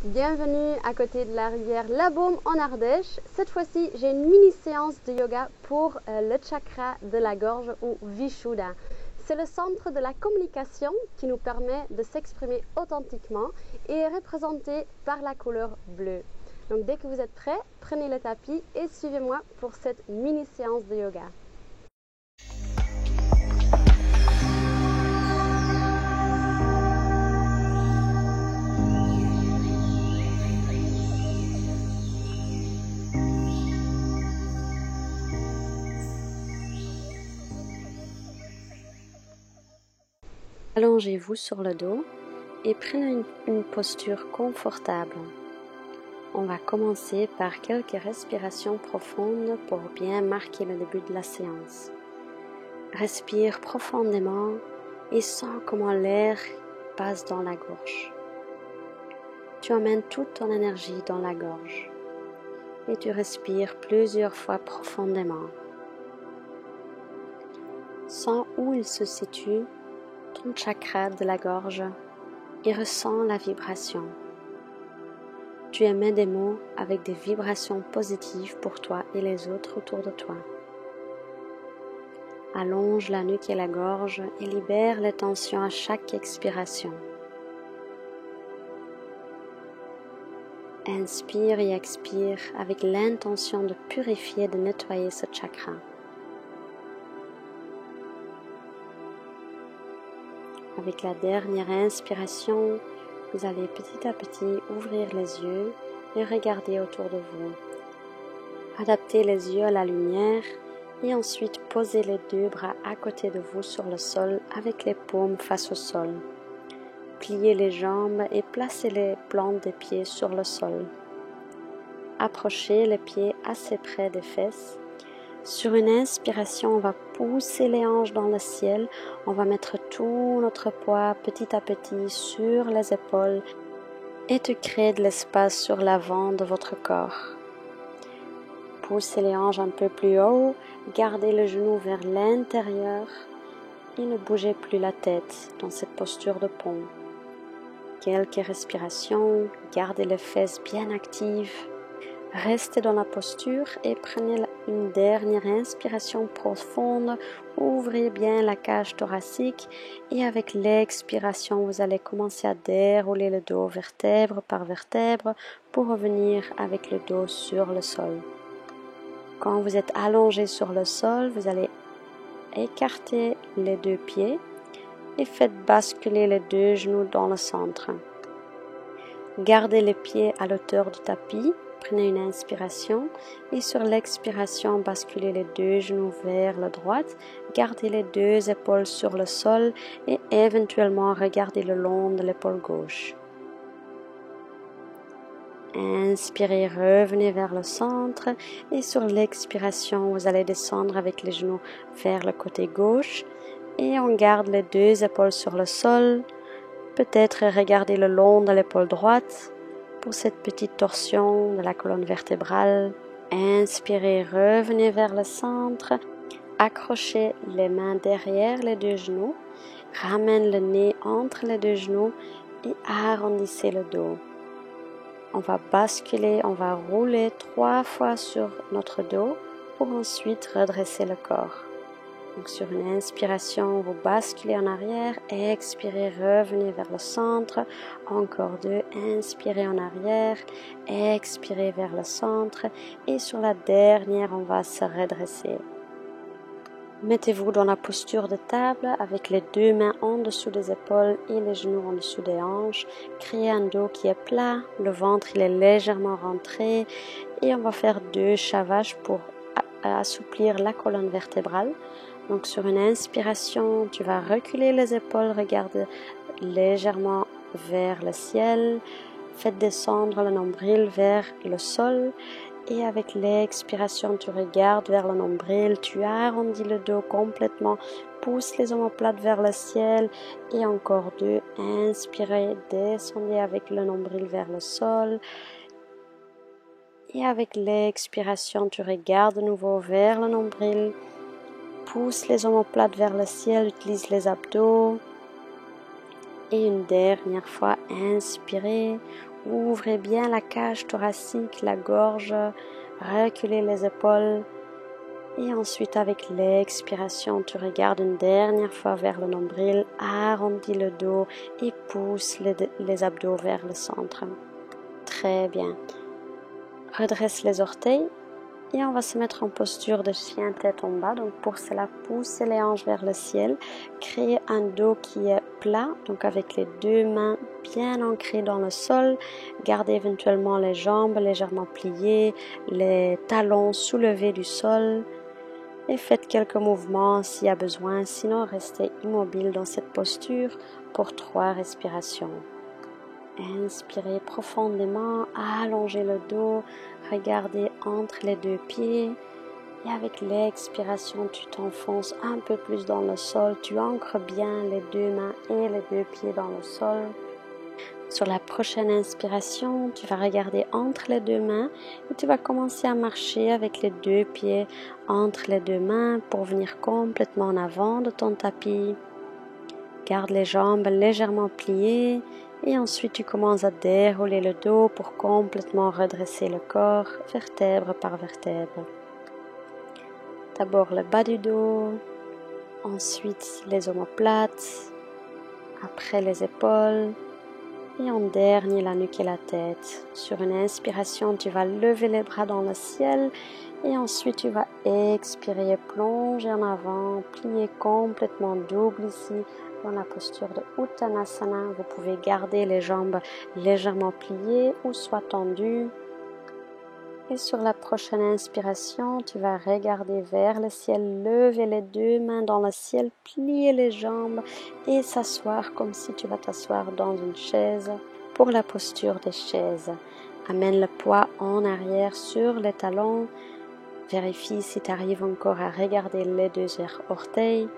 Bienvenue à côté de la rivière La Baume en Ardèche. Cette fois-ci, j'ai une mini séance de yoga pour le chakra de la gorge ou Vishuddha. C'est le centre de la communication qui nous permet de s'exprimer authentiquement et est représenté par la couleur bleue. Donc dès que vous êtes prêts, prenez le tapis et suivez-moi pour cette mini séance de yoga. Allongez-vous sur le dos et prenez une posture confortable. On va commencer par quelques respirations profondes pour bien marquer le début de la séance. Respire profondément et sens comment l'air passe dans la gorge. Tu emmènes toute ton énergie dans la gorge et tu respires plusieurs fois profondément. Sens où il se situe, ton chakra de la gorge, et ressens la vibration. Tu émets des mots avec des vibrations positives pour toi et les autres autour de toi. Allonge la nuque et la gorge et libère les tensions à chaque expiration. Inspire et expire avec l'intention de purifier et de nettoyer ce chakra. Avec la dernière inspiration, vous allez petit à petit ouvrir les yeux et regarder autour de vous. Adaptez les yeux à la lumière et ensuite posez les deux bras à côté de vous sur le sol avec les paumes face au sol. Pliez les jambes et placez les plantes des pieds sur le sol. Approchez les pieds assez près des fesses. Sur une inspiration, on va pousser les hanches dans le ciel. On va mettre tout notre poids petit à petit sur les épaules et de créer de l'espace sur l'avant de votre corps. Poussez les hanches un peu plus haut, gardez le genou vers l'intérieur et ne bougez plus la tête dans cette posture de pont. Quelques respirations, gardez les fesses bien actives. Restez dans la posture et prenez une dernière inspiration profonde. Ouvrez bien la cage thoracique et avec l'expiration, vous allez commencer à dérouler le dos vertèbre par vertèbre pour revenir avec le dos sur le sol. Quand vous êtes allongé sur le sol, vous allez écarter les deux pieds et faites basculer les deux genoux dans le centre. Gardez les pieds à l'auteur du tapis. Prenez une inspiration et sur l'expiration, basculez les deux genoux vers la droite. Gardez les deux épaules sur le sol et éventuellement regardez le long de l'épaule gauche. Inspirez, revenez vers le centre et sur l'expiration, vous allez descendre avec les genoux vers le côté gauche et on garde les deux épaules sur le sol. Peut-être regardez le long de l'épaule droite. Pour cette petite torsion de la colonne vertébrale, inspirez, revenez vers le centre, accrochez les mains derrière les deux genoux, ramène le nez entre les deux genoux et arrondissez le dos. On va basculer, on va rouler 3 fois sur notre dos pour ensuite redresser le corps. Donc sur une inspiration, vous basculez en arrière, expirez, revenez vers le centre, encore 2, inspirez en arrière, expirez vers le centre et sur la dernière, on va se redresser. Mettez-vous dans la posture de table avec les deux mains en dessous des épaules et les genoux en dessous des hanches. Créez un dos qui est plat, le ventre il est légèrement rentré et on va faire 2 shavash pour assouplir la colonne vertébrale. Donc sur une inspiration, tu vas reculer les épaules, regarde légèrement vers le ciel, faites descendre le nombril vers le sol et avec l'expiration, tu regardes vers le nombril, tu arrondis le dos complètement, pousse les omoplates vers le ciel et encore 2, inspirez, descendez avec le nombril vers le sol. Et avec l'expiration, tu regardes de nouveau vers le nombril. Pousse les omoplates vers le ciel, utilise les abdos. Et une dernière fois, inspirez, ouvrez bien la cage thoracique, la gorge, reculez les épaules. Et ensuite, avec l'expiration, tu regardes une dernière fois vers le nombril, arrondis le dos et pousse les abdos vers le centre. Très bien. Redresse les orteils et on va se mettre en posture de chien tête en bas. Donc pour cela, poussez les hanches vers le ciel. Créez un dos qui est plat, donc avec les deux mains bien ancrées dans le sol. Gardez éventuellement les jambes légèrement pliées, les talons soulevés du sol. Et faites quelques mouvements s'il y a besoin, sinon restez immobile dans cette posture pour 3 respirations. Inspirez profondément, allongez le dos, regardez entre les deux pieds et avec l'expiration, tu t'enfonces un peu plus dans le sol, tu ancres bien les deux mains et les deux pieds dans le sol. Sur la prochaine inspiration, tu vas regarder entre les deux mains et tu vas commencer à marcher avec les deux pieds entre les deux mains pour venir complètement en avant de ton tapis. Garde les jambes légèrement pliées et ensuite tu commences à dérouler le dos pour complètement redresser le corps, vertèbre par vertèbre. D'abord le bas du dos, ensuite les omoplates, après les épaules. Et en dernier, la nuque et la tête. Sur une inspiration, tu vas lever les bras dans le ciel et ensuite tu vas expirer, plonger en avant, plier complètement double ici dans la posture de Uttanasana. Vous pouvez garder les jambes légèrement pliées ou soit tendues. Et sur la prochaine inspiration, tu vas regarder vers le ciel, lever les deux mains dans le ciel, plier les jambes et s'asseoir comme si tu vas t'asseoir dans une chaise pour la posture des chaises. Amène le poids en arrière sur les talons. Vérifie si tu arrives encore à regarder les deux orteils.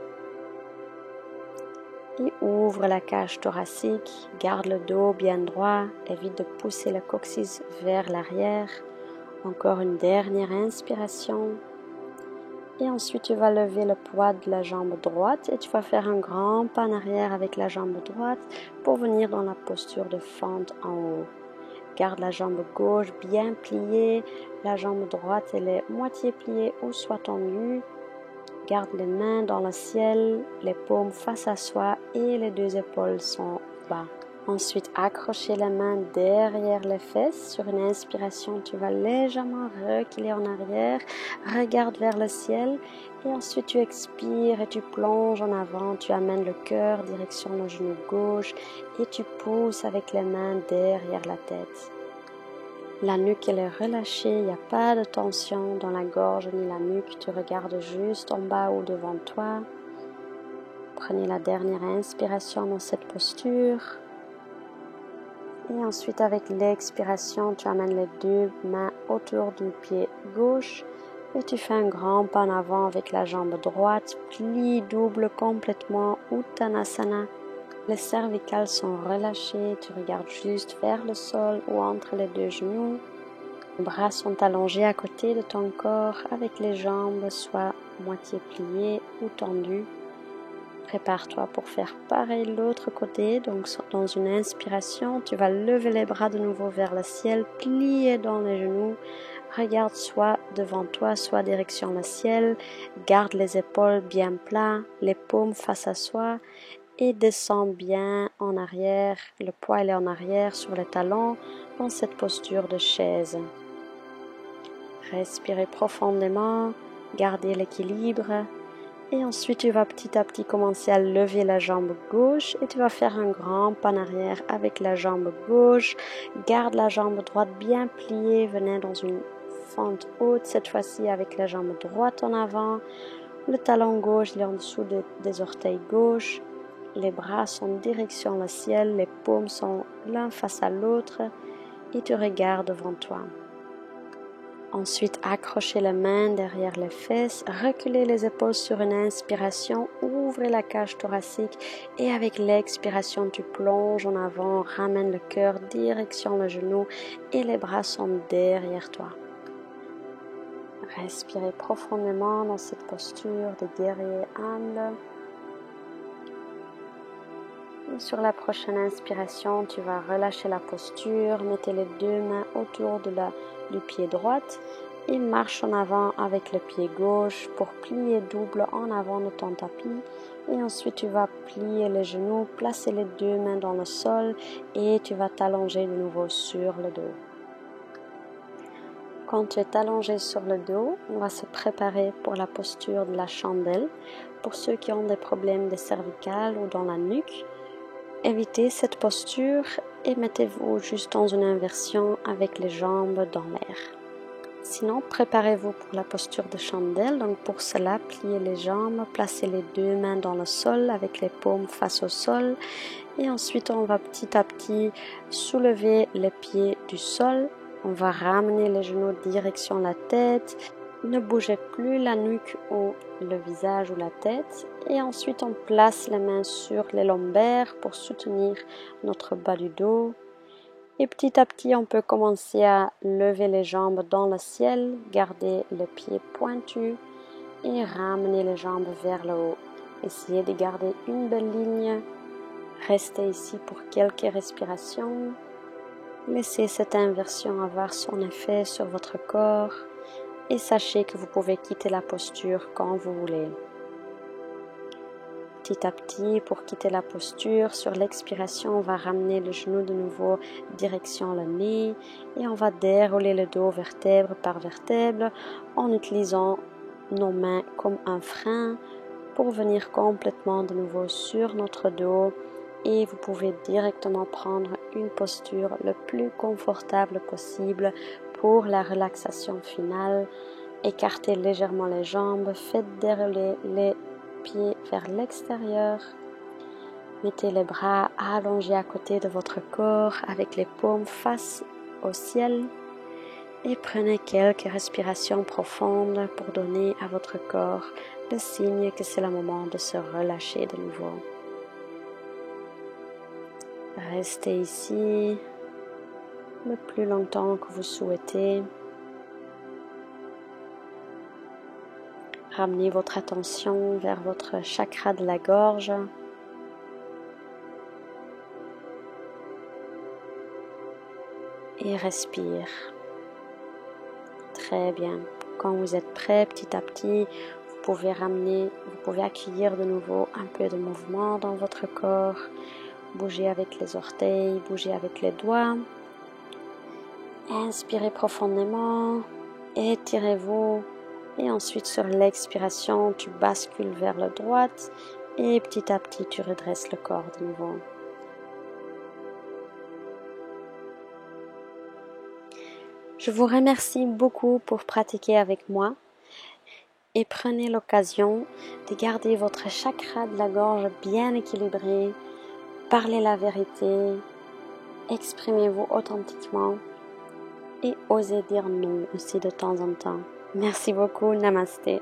Et ouvre la cage thoracique, garde le dos bien droit, évite de pousser le coccyx vers l'arrière. Encore une dernière inspiration. Et ensuite, tu vas lever le poids de la jambe droite et tu vas faire un grand pas en arrière avec la jambe droite pour venir dans la posture de fente en haut. Garde la jambe gauche bien pliée, la jambe droite elle est moitié pliée ou soit tendue. Garde les mains dans le ciel, les paumes face à soi et les deux épaules sont bas. Ensuite, accrochez les mains derrière les fesses. Sur une inspiration, tu vas légèrement reculer en arrière. Regarde vers le ciel. Et ensuite, tu expires et tu plonges en avant. Tu amènes le cœur direction le genou gauche. Et tu pousses avec les mains derrière la tête. La nuque elle est relâchée. Il n'y a pas de tension dans la gorge ni la nuque. Tu regardes juste en bas ou devant toi. Prenez la dernière inspiration dans cette posture. Et ensuite, avec l'expiration, tu amènes les deux mains autour du pied gauche et tu fais un grand pas en avant avec la jambe droite, plie double complètement, Uttanasana. Les cervicales sont relâchées, tu regardes juste vers le sol ou entre les deux genoux. Les bras sont allongés à côté de ton corps avec les jambes soit moitié pliées ou tendues. Prépare-toi pour faire pareil de l'autre côté. Donc, dans une inspiration, tu vas lever les bras de nouveau vers le ciel, plier dans les genoux. Regarde soit devant toi, soit direction le ciel. Garde les épaules bien plats, les paumes face à soi et descends bien en arrière. Le poids est en arrière sur les talons dans cette posture de chaise. Respirez profondément, gardez l'équilibre. Et ensuite, tu vas petit à petit commencer à lever la jambe gauche et tu vas faire un grand pas en arrière avec la jambe gauche. Garde la jambe droite bien pliée. Venez dans une fente haute, cette fois-ci avec la jambe droite en avant. Le talon gauche il est en dessous des orteils gauche. Les bras sont en direction le ciel. Les paumes sont l'un face à l'autre et tu regardes devant toi. Ensuite, accrochez les mains derrière les fesses, reculez les épaules sur une inspiration, ouvrez la cage thoracique et avec l'expiration, tu plonges en avant, ramène le cœur direction le genou et les bras sont derrière toi. Respirez profondément dans cette posture de guerrier humble. Sur la prochaine inspiration, tu vas relâcher la posture, mettez les deux mains autour du pied droit et marche en avant avec le pied gauche pour plier double en avant de ton tapis. Et ensuite, tu vas plier les genoux, placer les deux mains dans le sol et tu vas t'allonger de nouveau sur le dos. Quand tu es allongé sur le dos, on va se préparer pour la posture de la chandelle. Pour ceux qui ont des problèmes de cervicales ou dans la nuque, évitez cette posture et mettez-vous juste dans une inversion avec les jambes dans l'air. Sinon, préparez-vous pour la posture de chandelle. Donc pour cela, pliez les jambes, placez les deux mains dans le sol avec les paumes face au sol. Et ensuite, on va petit à petit soulever les pieds du sol. On va ramener les genoux direction la tête. Ne bougez plus la nuque ou le visage ou la tête. Et ensuite, on place les mains sur les lombaires pour soutenir notre bas du dos. Et petit à petit, on peut commencer à lever les jambes dans le ciel, garder les pieds pointus et ramener les jambes vers le haut. Essayez de garder une belle ligne. Restez ici pour quelques respirations. Laissez cette inversion avoir son effet sur votre corps et sachez que vous pouvez quitter la posture quand vous voulez. Petit à petit, pour quitter la posture, sur l'expiration, on va ramener le genou de nouveau direction le nez et on va dérouler le dos vertèbre par vertèbre en utilisant nos mains comme un frein pour venir complètement de nouveau sur notre dos. Et vous pouvez directement prendre une posture le plus confortable possible pour la relaxation finale. Écartez légèrement les jambes, faites dérouler les pieds vers l'extérieur. Mettez les bras allongés à côté de votre corps avec les paumes face au ciel. Et prenez quelques respirations profondes pour donner à votre corps le signe que c'est le moment de se relâcher de nouveau. Restez ici le plus longtemps que vous souhaitez. Ramenez votre attention vers votre chakra de la gorge. Et respire. Très bien. Quand vous êtes prêt, petit à petit, vous pouvez accueillir de nouveau un peu de mouvement dans votre corps. Bougez avec les orteils, bougez avec les doigts. Inspirez profondément, étirez-vous. Et ensuite, sur l'expiration, tu bascules vers la droite. Et petit à petit, tu redresses le corps de nouveau. Je vous remercie beaucoup pour pratiquer avec moi. Et prenez l'occasion de garder votre chakra de la gorge bien équilibré. Parlez la vérité, exprimez-vous authentiquement et osez dire non aussi de temps en temps. Merci beaucoup, namasté.